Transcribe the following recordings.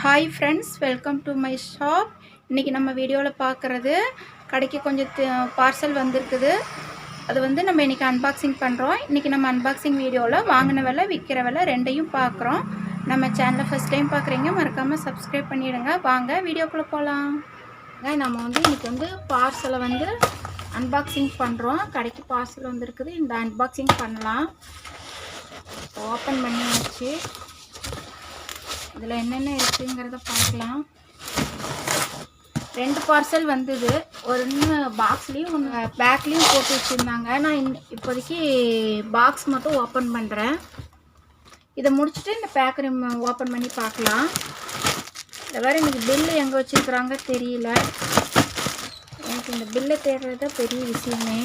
Hi friends, welcome to my shop. இன்றைக்கி நம்ம வீடியோவில் பார்க்குறது கடைக்கு கொஞ்சம் பார்சல் வந்திருக்குது. அது வந்து நம்ம இன்றைக்கி அன்பாக்சிங் பண்ணுறோம். இன்றைக்கி நம்ம அன்பாக்சிங் வீடியோவில் வாங்கின விலை விற்கிற விலை ரெண்டையும் பார்க்குறோம். நம்ம சேனலை ஃபஸ்ட் டைம் பார்க்குறீங்க, மறக்காமல் சப்ஸ்கிரைப் பண்ணிவிடுங்க. வாங்க வீடியோக்குள்ளே போகலாம். நம்ம வந்து இன்றைக்கி வந்து பார்சலை வந்து அன்பாக்சிங் பண்ணுறோம். கடைக்கு பார்சல் வந்திருக்குது. இந்த அன்பாக்சிங் பண்ணலாம். ஓப்பன் பண்ணி வச்சு இதில் என்னென்ன இருக்குங்கிறத பார்க்கலாம். 2 பார்சல் வந்தது. ஒன்று பாக்ஸ்லேயும் ஒன்று பேக்லேயும் போட்டு வச்சுருந்தாங்க. நான் இப்போதைக்கு பாக்ஸ் மட்டும் ஓப்பன் பண்ணுறேன். இதை முடிச்சுட்டு இந்த பேக்கரை ஓப்பன் பண்ணி பார்க்கலாம். இந்த வேறு எனக்கு பில்லு எங்கே வச்சுருக்குறாங்க தெரியல. எனக்கு இந்த பில்லை தேடுறது பெரிய விஷயமே.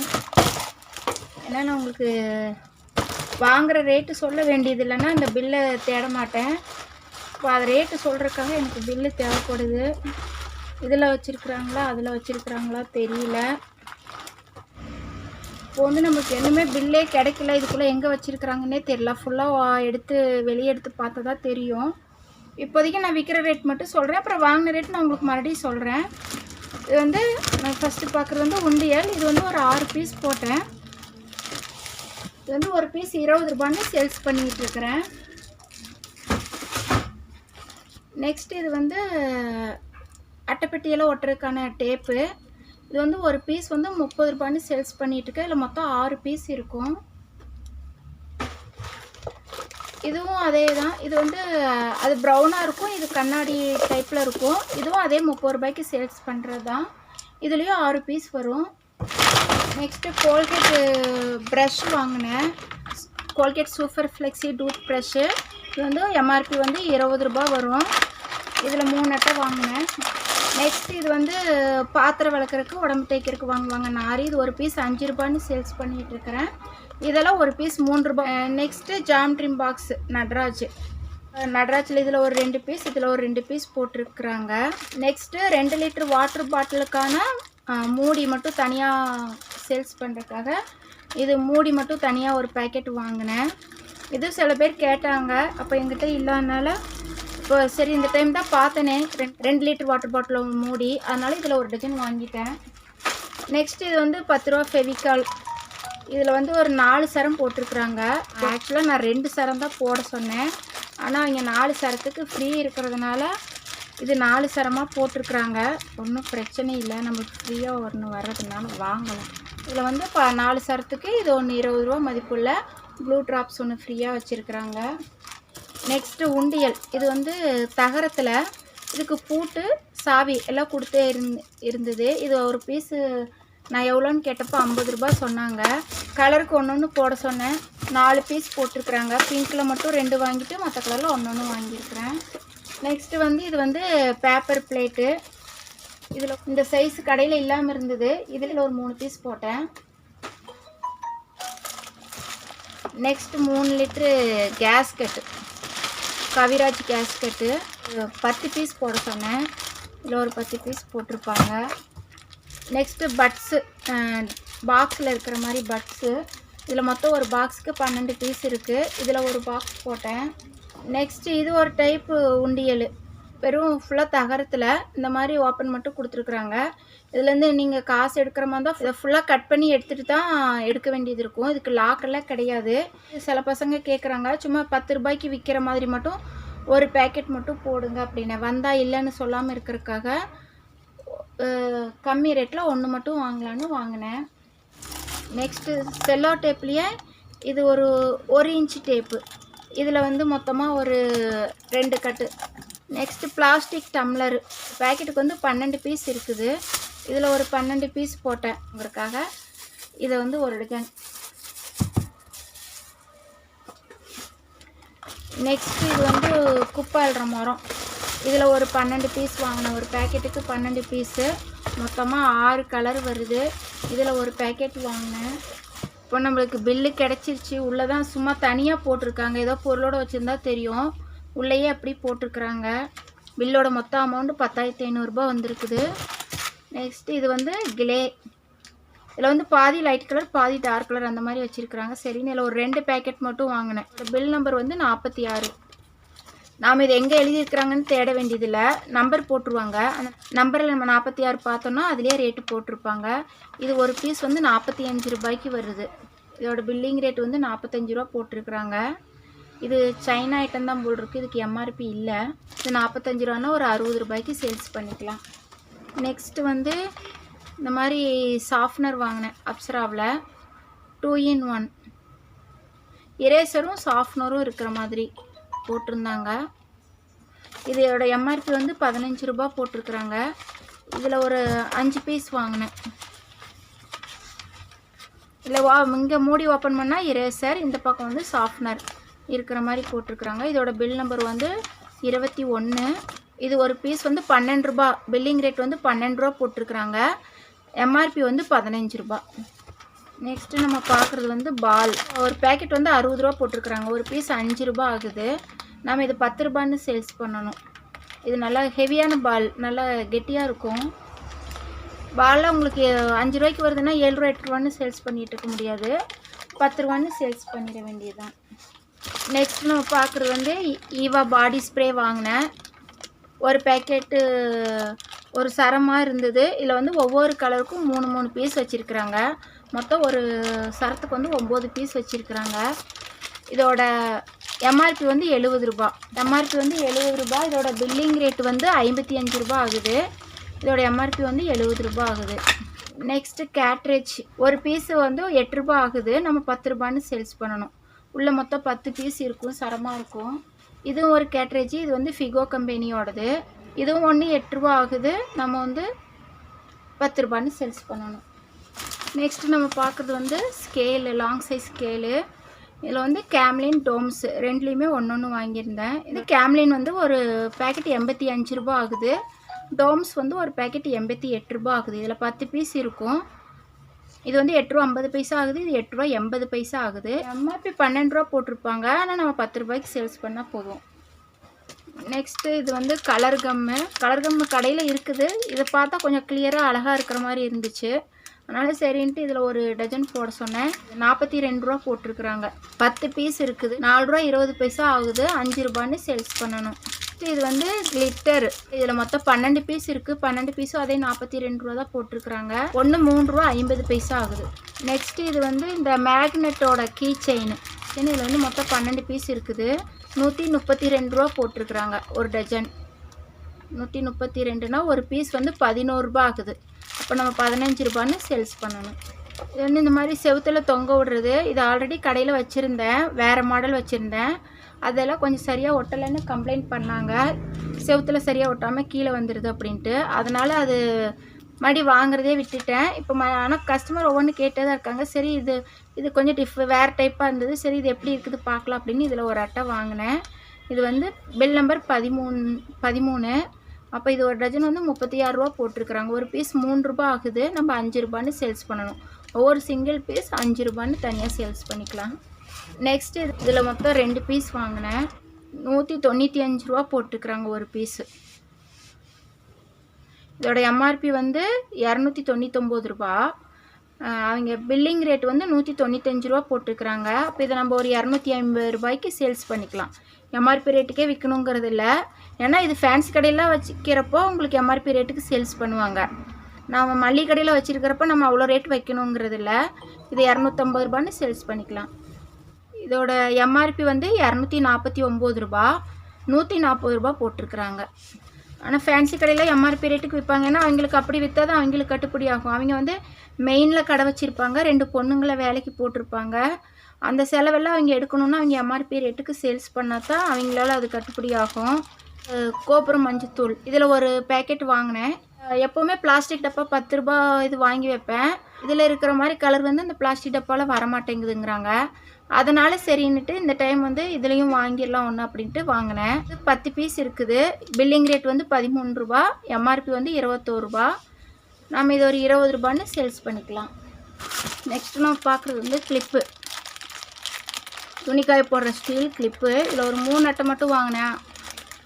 ஏன்னா நான் உங்களுக்கு வாங்குகிற ரேட்டு சொல்ல வேண்டியது இல்லைன்னா இந்த பில்லை தேட மாட்டேன். இப்போ அது ரேட்டு சொல்கிறதுக்காக எனக்கு பில்லு தேவைப்படுது. இதில் வச்சுருக்குறாங்களா அதில் வச்சுருக்குறாங்களா தெரியல. இப்போ வந்து நமக்கு என்னமே பில்லே கிடைக்கல. இதுக்குள்ளே எங்கே வச்சுருக்குறாங்கன்னே தெரியல. ஃபுல்லாக எடுத்து வெளியே எடுத்து பார்த்தா தான் தெரியும். இப்போதைக்கு நான் விற்கிற ரேட் மட்டும் சொல்கிறேன். அப்புறம் வாங்கின ரேட் நான் உங்களுக்கு மறுபடியும் சொல்கிறேன். இது வந்து நான் ஃபஸ்ட்டு பார்க்குறது வந்து உண்டியல். இது வந்து ஒரு 6 பீஸ் போட்டேன். இது வந்து ஒரு பீஸ் 20 ரூபான்னு சேல்ஸ் பண்ணிகிட்ருக்கிறேன். நெக்ஸ்ட் இது வந்து அட்டைப்பெட்டியெல்லாம் ஒட்டுறதுக்கான டேப்பு. இது வந்து ஒரு பீஸ் வந்து 30 ரூபான்னு சேல்ஸ் பண்ணிகிட்ருக்கேன். இதில் மொத்தம் 6 பீஸ் இருக்கும். இதுவும் அதே தான். இது வந்து அது ப்ரௌனாக இருக்கும், இது கண்ணாடி டைப்பில் இருக்கும். இதுவும் அதே 30 ரூபாய்க்கு சேல்ஸ் பண்ணுறது தான். இதுலேயும் 6 பீஸ் வரும். நெக்ஸ்ட்டு கோல்கேட் ப்ரஷ் வாங்கினேன். Colgate super flexi tooth brush. இது வந்து எம்ஆர்பி வந்து 20 ரூபா வரும். இதில் 3 அட்டை வாங்கினேன். நெக்ஸ்ட் இது வந்து பாத்திரம் விளக்குறதுக்கு உடம்பு தேய்க்கிறதுக்கு வாங்குவாங்க நாரி. இது ஒரு பீஸ் 5 ரூபான்னு சேல்ஸ் பண்ணிகிட்ருக்கிறேன். இதெல்லாம் ஒரு பீஸ் 3 ரூபா. நெக்ஸ்ட்டு ஜாமெட்ரி பாக்ஸ் நட்ராஜில் இதில் ஒரு 2 பீஸ், இதில் ஒரு 2 பீஸ் போட்டிருக்குறாங்க. நெக்ஸ்ட்டு 2 லிட்டர் வாட்டர் பாட்டிலுக்கான மூடி மட்டும் தனியாக சேல்ஸ் பண்ணுறதுக்காக இது மூடி மட்டும் தனியாக ஒரு பேக்கெட் வாங்கினேன். இது சில பேர் கேட்டாங்க. அப்போ எங்கிட்ட இல்லாதனால இப்போ சரி இந்த டைம் தான் பார்த்தனே 2 லிட்டர் வாட்டர் பாட்டில் மூடி, அதனால் இதில் ஒரு டஜன் வாங்கிட்டேன். நெக்ஸ்ட் இது வந்து 10 ரூபா ஃபெவிகால். இதில் வந்து ஒரு 4 சரம் போட்டிருக்குறாங்க. ஆக்சுவலாக நான் 2 சரம் தான் போட சொன்னேன். ஆனால் இங்கே 4 சரத்துக்கு ஃப்ரீ இருக்கிறதுனால இது 4 சரமாக போட்டிருக்குறாங்க. ஒன்றும் பிரச்சனை இல்லை, நம்மளுக்கு ஃப்ரீயாக ஒன்று வர்றதுனால வாங்கலாம். இதில் வந்து 4 சரத்துக்கு இது ஒன்று 20 ரூபா மதிப்புள்ள ப்ளூ ட்ராப்ஸ் ஒன்று ஃப்ரீயாக வச்சுருக்குறாங்க. நெக்ஸ்ட்டு உண்டியல். இது வந்து தகரத்தில், இதுக்கு பூட்டு சாவி எல்லாம் கொடுத்தே இருந்தது. இது ஒரு பீஸு நான் எவ்வளோன்னு கேட்டப்போ 50 ரூபா சொன்னாங்க. கலருக்கு ஒன்று போட சொன்னேன். 4 பீஸ் போட்டிருக்குறாங்க. பிங்க்கில் மட்டும் 2 வாங்கிட்டு மற்ற கலரில் ஒன்று வாங்கியிருக்கிறேன். நெக்ஸ்ட்டு வந்து இது வந்து பேப்பர் பிளேட்டு. இதில் இந்த சைஸ் கடையில் இல்லாமல் இருந்தது. இதில் ஒரு 3 பீஸ் போட்டேன். Next 3 litre gasket, Kaviraj gasket. 10 piece போட சொன்னேன். இதில் ஒரு 10 பீஸ் போட்டிருப்பாங்க. நெக்ஸ்ட்டு பட்ஸு, பாக்ஸில் இருக்கிற மாதிரி பட்ஸு. இதில் மொத்தம் ஒரு பாக்ஸுக்கு 12 பீஸ் இருக்குது. இதில் ஒரு பாக்ஸ் போட்டேன். நெக்ஸ்ட்டு இது ஒரு டைப்பு உண்டியல். வெறும் ஃபுல்லாக தகரத்தில் இந்த மாதிரி ஓப்பன் மட்டும் கொடுத்துருக்குறாங்க. இதுலேருந்து நீங்கள் காசு எடுக்கிற மாதிரி தான் இதை ஃபுல்லாக கட் பண்ணி எடுத்துகிட்டு தான் எடுக்க வேண்டியது இருக்கும். இதுக்கு லாக்கெல்லாம் கிடையாது. சில பசங்க கேட்குறாங்க சும்மா 10 ரூபாய்க்கு விற்கிற மாதிரி மட்டும் ஒரு பேக்கெட் மட்டும் போடுங்க அப்படின்னு. வந்தால் இல்லைன்னு சொல்லாமல் இருக்கிறதுக்காக கம்மி ரேட்டில் ஒன்று மட்டும் வாங்கலான்னு வாங்கினேன். நெக்ஸ்ட்டு செல்லோ டேப்லேயே இது ஒரு 1 இன்ச்சு டேப்பு. இதில் வந்து மொத்தமாக ஒரு 2 கட்டு. Next plastic tumbler. பேக்கெட்டுக்கு வந்து 12 பீஸ் இருக்குது. இதில் ஒரு 12 பீஸ் போட்டேன் உங்களுக்காக. இதை வந்து ஒரு டஜன். நெக்ஸ்ட்டு இது வந்து குப்பை அள்ளுற மரம். இதில் ஒரு 12 பீஸ் வாங்கினேன். ஒரு பேக்கெட்டுக்கு 12 பீஸு. மொத்தமாக 6 கலர் வருது. இதில் ஒரு பேக்கெட் வாங்கினேன். இப்போ நம்மளுக்கு பில்லு கிடச்சிருச்சு. உள்ளே தான் சும்மா தனியாக போட்டிருக்காங்க. ஏதோ பொருளோடு வச்சுருந்தா தெரியும். உள்ளேயே அப்படி போட்டிருக்குறாங்க. பில்லோட மொத்த அமௌண்ட்டு 10,500 ரூபா வந்திருக்குது. நெக்ஸ்ட்டு இது வந்து கிளே. இதில் வந்து பாதி லைட் கலர் பாதி டார்க் கலர் அந்த மாதிரி வச்சுருக்குறாங்க. சரின்னு இதில் ஒரு 2 பேக்கெட் மட்டும் வாங்கினேன். பில் நம்பர் வந்து 46. நாம் இது எங்கே எழுதியிருக்கிறாங்கன்னு தேட வேண்டியதில்லை, நம்பர் போட்டுருவாங்க. அந்த நம்பரில் நம்ம 46 பார்த்தோன்னா அதிலே ரேட்டு போட்டிருப்பாங்க. இது ஒரு பீஸ் வந்து 45 ரூபாய்க்கு வருது. இதோட பில்லிங் ரேட் வந்து 45 ரூபா போட்டிருக்கிறாங்க. இது சைனா ஐட்டம் தான் போல் இருக்குது, இதுக்கு எம்ஆர்பி இல்லை. இது 45 ரூபான்னா ஒரு 60 ரூபாய்க்கு சேல்ஸ் பண்ணிக்கலாம். நெக்ஸ்ட்டு வந்து இந்த மாதிரி சாஃப்ட்னர் வாங்கினேன் அப்சராவில், 2 in 1 இரேசரும் சாஃப்ட்னரும் இருக்கிற மாதிரி போட்டிருந்தாங்க. இதோட எம்ஆர்பி வந்து 15 ரூபா போட்டிருக்குறாங்க. இதில் ஒரு 5 பீஸ் வாங்கினேன். இல்லை இங்கே மூடி ஓப்பன் பண்ணால் இரேசர், இந்த பக்கம் வந்து சாஃப்ட்னர் இருக்கிற மாதிரி போட்டிருக்குறாங்க. இதோட பில் நம்பர் வந்து 21. இது ஒரு பீஸ் வந்து 12 ரூபா, பில்லிங் ரேட் வந்து 12 ரூபா போட்டிருக்குறாங்க. எம்ஆர்பி வந்து 15 ரூபா. நெக்ஸ்ட்டு நம்ம பார்க்குறது வந்து பால். ஒரு பேக்கெட் வந்து 60 ரூபா போட்டிருக்குறாங்க. ஒரு பீஸ் 5 ரூபா ஆகுது. நம்ம இது 10 ரூபான்னு சேல்ஸ் பண்ணணும். இது நல்லா ஹெவியான பால், நல்லா கெட்டியாக இருக்கும். பாலில் உங்களுக்கு 5 ரூபாய்க்கு வருதுன்னா 7 ரூபா 8 ரூபான்னு சேல்ஸ் பண்ணிகிட்டு இருக்க முடியாது, 10 ரூபான்னு சேல்ஸ் பண்ணிட வேண்டியதுதான். நெக்ஸ்ட் நம்ம பார்க்குறது வந்து ஈவா பாடி ஸ்ப்ரே வாங்கினேன். ஒரு பேக்கெட்டு ஒரு சரமாக இருந்தது. இதில் வந்து ஒவ்வொரு கலருக்கும் 3 பீஸ் வச்சுருக்குறாங்க. மொத்தம் ஒரு சரத்துக்கு வந்து 9 பீஸ் வச்சுருக்குறாங்க. இதோட எம்ஆர்பி வந்து 70 ரூபா. எம்ஆர்பி வந்து 70 ரூபா. இதோட பில்லிங் ரேட் வந்து 55 ரூபா ஆகுது. இதோட எம்ஆர்பி வந்து 70 ரூபா ஆகுது. நெக்ஸ்ட்டு கேட்ரேஜ் ஒரு பீஸு வந்து 8 ரூபா ஆகுது. நம்ம 10 ரூபான்னு சேல்ஸ் பண்ணணும். உள்ளே மொத்தம் 10 பீஸ் இருக்கும், சரமாக இருக்கும். இதுவும் ஒரு கேட்ரேஜ். இது வந்து ஃபிகோ கம்பெனியோடது. இதுவும் ஒன்று 8 ரூபா ஆகுது. நம்ம வந்து 10 ரூபான்னு சேல்ஸ் பண்ணணும். நெக்ஸ்ட்டு நம்ம பார்க்குறது வந்து ஸ்கேலு, லாங் சைஸ் ஸ்கேலு. இதில் வந்து கேம்லின் டோம்ஸ் ரெண்டுலேயுமே ஒன்று வாங்கியிருந்தேன். இது கேம்லின் வந்து ஒரு பேக்கெட் 85 ரூபா ஆகுது. டோம்ஸ் வந்து ஒரு பேக்கெட் 88 ரூபா ஆகுது. இதில் 10 பீஸ் இருக்கும். இது வந்து 8 ரூபா 50 பைசா ஆகுது. இது 8 ரூபா 80 பைசா ஆகுது. எம்ஆர்பி 12 ரூபா போட்டிருப்பாங்க. ஆனால் நம்ம 10 ரூபாய்க்கு சேல்ஸ் பண்ணால் போதும். நெக்ஸ்ட்டு இது வந்து கலர் கம்மு. கலர் கம்மு கடையில் இருக்குது. இதை பார்த்தா கொஞ்சம் கிளியராக அழகாக இருக்கிற மாதிரி இருந்துச்சு. அதனால் சரின்ட்டு இதில் ஒரு டஜன் போட சொன்னேன். 42 ரூபா போட்டிருக்குறாங்க. 10 பீஸ் இருக்குது. 4 ரூபா 20 பைசா ஆகுது. 5 ரூபான்னு சேல்ஸ் பண்ணணும். இது வந்து கிளிட்டர். இதில் மொத்தம் 12 பீஸ் இருக்குது. 12 பீஸும் அதே 42 ரூபா தான் போட்டிருக்குறாங்க. ஒன்று 3 ரூபா 50 பைசா ஆகுது. நெக்ஸ்ட்டு இது வந்து இந்த மேக்னெட்டோட கீ செயின். இதில் வந்து மொத்தம் 12 பீஸ் இருக்குது. 132 ரூபா போட்டிருக்குறாங்க ஒரு டஜன். 132னா ஒரு பீஸ் வந்து 11 ரூபா ஆகுது. அப்போ நம்ம 15 ரூபான்னு சேல்ஸ் பண்ணணும். இது வந்து இந்த மாதிரி செவுத்தில் தொங்க விடுறது. இது ஆல்ரெடி கடையில் வச்சுருந்தேன், வேறு மாடல் வச்சுருந்தேன். அதெல்லாம் கொஞ்சம் சரியாக ஒட்டலைன்னு கம்ப்ளைண்ட் பண்ணாங்க. செவுத்தில் சரியாக ஒட்டாமல் கீழே வந்துடுது அப்படின்ட்டு. அதனால் அது மறுபடி வாங்குறதே விட்டுட்டேன். இப்போ ஆனால் கஸ்டமர் ஒவ்வொன்று கேட்டே தான் இருக்காங்க. சரி இது கொஞ்சம் வேறு டைப்பாக இருந்தது. சரி இது எப்படி இருக்குது பார்க்கலாம் அப்படின்னு இதில் ஒரு அட்டை வாங்கினேன். இது வந்து பில் நம்பர் 13. அப்போ இது ஒரு டஜன் வந்து 36 ரூபா போட்டிருக்குறாங்க. ஒரு பீஸ் 3 ரூபா ஆகுது. நம்ம 5 ரூபான்னு சேல்ஸ் பண்ணணும். ஒவ்வொரு சிங்கிள் பீஸ் 5 ரூபான்னு தனியாக சேல்ஸ் பண்ணிக்கலாம். நெக்ஸ்ட்டு இதில் மொத்தம் 2 பீஸ் வாங்கினேன். 195 ரூபா போட்டிருக்குறாங்க ஒரு பீஸு. இதோட எம்ஆர்பி வந்து 299 ரூபா. அவங்க பில்லிங் ரேட் வந்து 195 ரூபா போட்டிருக்குறாங்க. அப்போ இதை நம்ம ஒரு 250 ரூபாய்க்கு சேல்ஸ் பண்ணிக்கலாம். எம்ஆர்பி ரேட்டுக்கே விற்கணுங்கிறது இல்லை. ஏன்னா இது ஃபேன்சி கடையெல்லாம் வச்சுக்கிறப்போ உங்களுக்கு எம்ஆர்பி ரேட்டுக்கு சேல்ஸ் பண்ணுவாங்க. நம்ம மல்லிகை கடையில் வச்சுருக்கிறப்ப நம்ம அவ்வளோ ரேட் வைக்கணுங்கிறது இல்லை. இது 250 ரூபான்னு சேல்ஸ் பண்ணிக்கலாம். இதோட எம்ஆர்பி வந்து 249 ரூபா. 140 ரூபா போட்டிருக்குறாங்க. ஆனால் ஃபேன்சி கடையில் எம்ஆர்பி ரேட்டுக்கு விற்பாங்கன்னா அவங்களுக்கு அப்படி விற்றா தான் அவங்களுக்கு கட்டுப்படி ஆகும். அவங்க வந்து மெயினில் கடை வச்சுருப்பாங்க, 2 பொண்ணுங்களை வேலைக்கு போட்டிருப்பாங்க. அந்த செலவெல்லாம் அவங்க எடுக்கணுன்னா அவங்க எம்ஆர்பி ரேட்டுக்கு சேல்ஸ் பண்ணால் தான் அவங்களால அது கட்டுப்படி ஆகும். கோபுரம் மஞ்சத்தூள் இதில் ஒரு பேக்கெட் வாங்கினேன். எப்போவுமே பிளாஸ்டிக் டப்பா 10 ரூபா இது வாங்கி வைப்பேன். இதில் இருக்கிற மாதிரி கலர் வந்து இந்த பிளாஸ்டிக் டப்பாவில் வரமாட்டேங்குதுங்கிறாங்க. அதனால் சரின்னுட்டு இந்த டைம் வந்து இதுலேயும் வாங்கிடலாம் ஒன்று அப்படின்ட்டு வாங்கினேன். 10 பீஸ் இருக்குது. பில்லிங் ரேட் வந்து 13 ரூபா. எம்ஆர்பி வந்து 21 ரூபா. நம்ம இது ஒரு 20 ரூபான்னு சேல்ஸ் பண்ணிக்கலாம். நெக்ஸ்ட்டு நம்ம பார்க்குறது வந்து கிளிப்பு. துணிக்காய போடுற ஸ்டீல் கிளிப்பு. இதில் ஒரு 3 அட்டை மட்டும் வாங்கினேன்.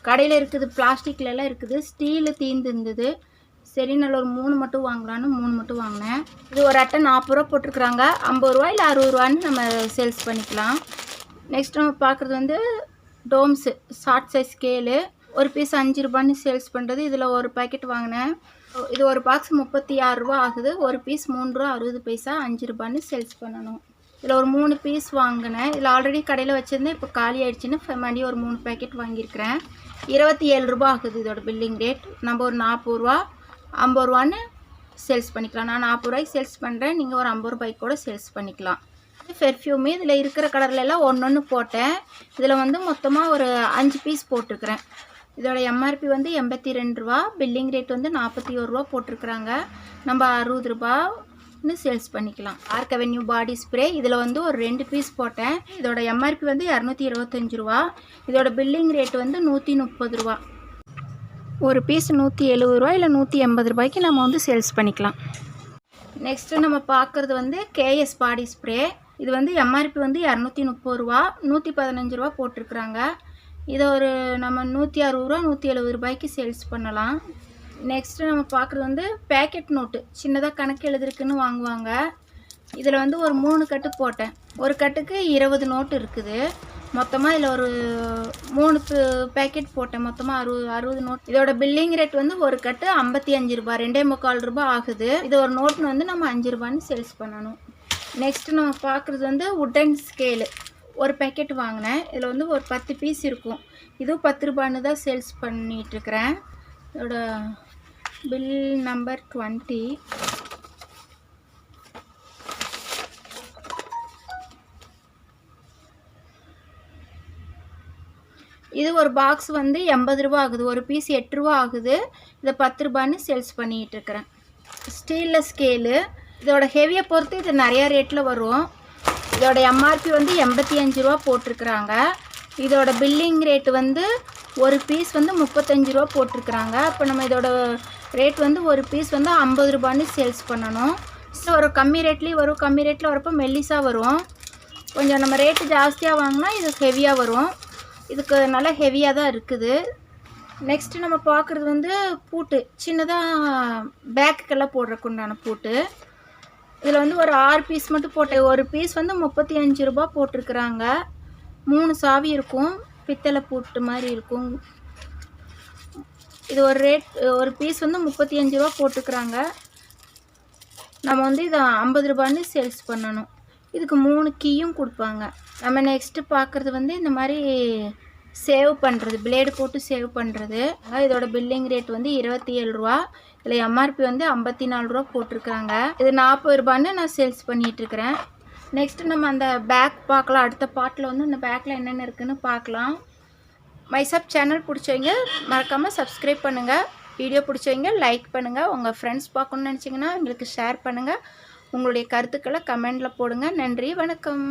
கடையில் இருக்குது, பிளாஸ்டிக்லலாம் இருக்குது. ஸ்டீலு தீர்ந்து இருந்தது. சரி நல்ல ஒரு 3 மட்டும் வாங்கலான்னு 3 மட்டும் வாங்கினேன். இது ஒரு அட்டை 40 ரூபா போட்டிருக்குறாங்க. 50 ரூபா இல்லை 60 ரூபான்னு நம்ம சேல்ஸ் பண்ணிக்கலாம். நெக்ஸ்ட் நம்ம பார்க்குறது வந்து டோம்ஸு ஷார்ட் சைஸ் ஸ்கேலு ஒரு பீஸ் 5 ரூபான்னு சேல்ஸ் பண்ணுறது. இதில் ஒரு பேக்கெட் வாங்கினேன். இது ஒரு பாக்ஸ் 36 ரூபா ஆகுது. ஒரு பீஸ் 3 ரூபா 60 பைசா 5 ரூபான்னு சேல்ஸ் பண்ணணும். இதில் ஒரு 3 பீஸ் வாங்கினேன். இதில் ஆல்ரெடி கடையில் வச்சுருந்தேன், இப்போ காலி ஆகிடுச்சின்னு மறுபடியும் ஒரு 3 பேக்கெட் வாங்கியிருக்கிறேன். 27 ரூபா ஆகுது இதோட பில்லிங் ரேட். நம்ம ஒரு 40 ரூபா 50 ரூபான்னு சேல்ஸ் பண்ணிக்கலாம். நான் 40 ரூபாய்க்கு சேல்ஸ் பண்ணுறேன், நீங்கள் ஒரு 50 ரூபாய்க்கு கூட சேல்ஸ் பண்ணிக்கலாம். பெர்ஃப்யூமு இதில் இருக்கிற கலர்லாம் ஒன்று போட்டேன். இதில் வந்து மொத்தமாக ஒரு 5 பீஸ் போட்டிருக்கிறேன். இதோட எம்ஆர்பி வந்து 82 ரூபா, பில்லிங் ரேட் வந்து 41 ரூபா போட்டிருக்கிறாங்க. நம்ம 60 ரூபான்னு சேல்ஸ் பண்ணிக்கலாம். ஆர்க் அவென்யூ பாடி ஸ்ப்ரே இதில் வந்து ஒரு 2 பீஸ் போட்டேன். இதோட எம்ஆர்பி வந்து 225 ரூபா. இதோட பில்லிங் ரேட் வந்து 130 ரூபா. ஒரு பீஸ் 170 ரூபா இல்லை 180 ரூபாய்க்கு நம்ம வந்து சேல்ஸ் பண்ணிக்கலாம். நெக்ஸ்ட்டு நம்ம பார்க்குறது வந்து கேஎஸ் பாடி ஸ்ப்ரே. இது வந்து எம்ஆர்பி வந்து 230 ரூபா, 115 ரூபா போட்டிருக்குறாங்க. இதை ஒரு நம்ம 160 ரூபா 170 ரூபாய்க்கு சேல்ஸ் பண்ணலாம். நெக்ஸ்ட்டு நம்ம பார்க்குறது வந்து பேக்கெட் நோட்டு, சின்னதாக கணக்கு எழுதுறதுக்குன்னு வாங்குவாங்க. இதில் வந்து ஒரு 3 கட்டு போட்டேன். ஒரு கட்டுக்கு 20 நோட்டு இருக்குது. மொத்தமாக இதில் ஒரு 3 பேக்கெட் போட்டேன். மொத்தமாக 60 நோட். இதோட பில்லிங் ரேட் வந்து ஒரு கட்டு 55 ரூபா, 2.25 ரூபா ஆகுது. இது ஒரு நோட்டுன்னு வந்து நம்ம 5 ரூபான்னு சேல்ஸ் பண்ணணும். நெக்ஸ்ட்டு நம்ம பார்க்குறது வந்து உட்டன் ஸ்கேலு. ஒரு பேக்கெட் வாங்கினேன். இதில் வந்து ஒரு 10 பீஸ் இருக்கும். இதுவும் 10 ரூபான்னு தான் சேல்ஸ் பண்ணிகிட்ருக்கிறேன். இதோட பில் நம்பர் 20. இது ஒரு பாக்ஸ் வந்து 80 ரூபா ஆகுது. ஒரு பீஸ் 8 ரூபா ஆகுது. இதை 10 ரூபான்னு சேல்ஸ் பண்ணிகிட்ருக்கிறேன். ஸ்டீலில் ஸ்கேலு. இதோட ஹெவியை பொறுத்து இது நிறையா ரேட்டில் வரும். இதோட எம்ஆர்பி வந்து 85 ரூபா போட்டிருக்கிறாங்க. இதோட பில்லிங் ரேட்டு வந்து ஒரு பீஸ் வந்து 35 ரூபா போட்டிருக்கிறாங்க. அப்போ நம்ம இதோட ரேட் வந்து ஒரு பீஸ் வந்து 50 ரூபான்னு சேல்ஸ் பண்ணணும். ஒரு கம்மி ரேட்லேயும் வரும். கம்மி ரேட்டில் வரப்போ மெல்லிஸாக வரும். கொஞ்சம் நம்ம ரேட்டு ஜாஸ்தியாக வாங்கினா இது ஹெவியாக வரும். இதுக்கு நல்லா ஹெவியாக தான் இருக்குது. நெக்ஸ்ட்டு நம்ம பார்க்குறது வந்து பூட்டு, சின்னதாக பேக்குக்கெல்லாம் போடுறதுக்கு உண்டான பூட்டு. இதில் வந்து ஒரு 6 பீஸ் மட்டும் போட்டேன். ஒரு பீஸ் வந்து 35 ரூபா போட்டிருக்கிறாங்க. 3 சாவி இருக்கும், பித்தளை பூட்டு மாதிரி இருக்கும். இது ஒரு பீஸ் வந்து 35 ரூபா போட்டுக்கிறாங்க. நம்ம வந்து இதை 50 ரூபான்னு சேல்ஸ் பண்ணணும். இதுக்கு 3 கீயும் கொடுப்பாங்க. நம்ம நெக்ஸ்ட்டு பார்க்குறது வந்து இந்த மாதிரி சேவ் பண்ணுறது, பிளேடு போட்டு சேவ் பண்ணுறது. இதோட பில்லிங் ரேட் வந்து 27 ரூபா. இதில் எம்ஆர்பி வந்து 54 ரூபா போட்டிருக்கிறாங்க. இது 40 ரூபான்னு நான் சேல்ஸ் பண்ணிகிட்ருக்கிறேன். நெக்ஸ்ட்டு நம்ம அந்த பேக் பார்க்கலாம். அடுத்த பார்ட்டில் வந்து இந்த பேக்கில் என்னென்ன இருக்குதுன்னு பார்க்கலாம். மைசாப் சேனல் பிடிச்சவங்க மறக்காமல் சப்ஸ்கிரைப் பண்ணுங்கள். வீடியோ பிடிச்சவங்க லைக் பண்ணுங்கள். உங்கள் ஃப்ரெண்ட்ஸ் பார்க்கணுன்னு நினச்சிங்கன்னா எங்களுக்கு ஷேர் பண்ணுங்கள். உங்களுடைய கருத்துக்களை கமெண்டில் போடுங்க. நன்றி, வணக்கம்.